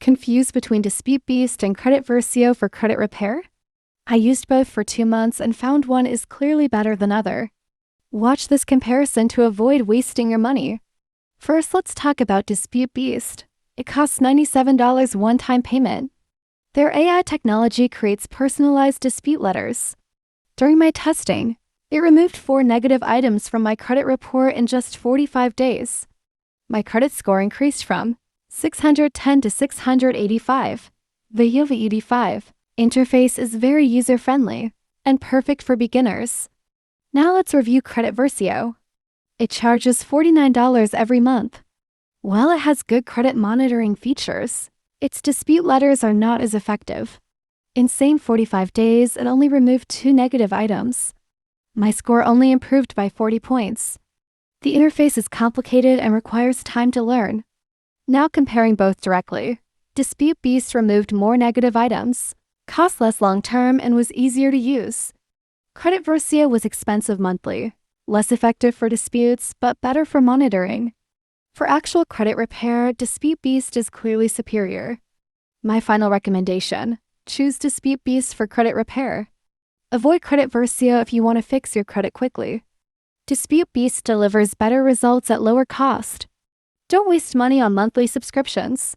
Confused between Dispute Beast and Credit Versio for credit repair? I used both for 2 months and found one is clearly better than other. Watch this comparison to avoid wasting your money. First, let's talk about Dispute Beast. It costs $97 one-time payment. Their AI technology creates personalized dispute letters. During my testing, it removed 4 negative items from my credit report in just 45 days. My credit score increased from 610 to 685. The UV85 interface is very user-friendly and perfect for beginners. Now let's review Credit Versio. It charges $49 every month. While it has good credit monitoring features, its dispute letters are not as effective. In same 45 days, it only removed 2 negative items. My score only improved by 40 points. The interface is complicated and requires time to learn. Now comparing both directly, Dispute Beast removed more negative items, cost less long-term, and was easier to use. Credit Versio was expensive monthly, less effective for disputes, but better for monitoring. For actual credit repair, Dispute Beast is clearly superior. My final recommendation: choose Dispute Beast for credit repair. Avoid Credit Versio if you want to fix your credit quickly. Dispute Beast delivers better results at lower cost. Don't waste money on monthly subscriptions.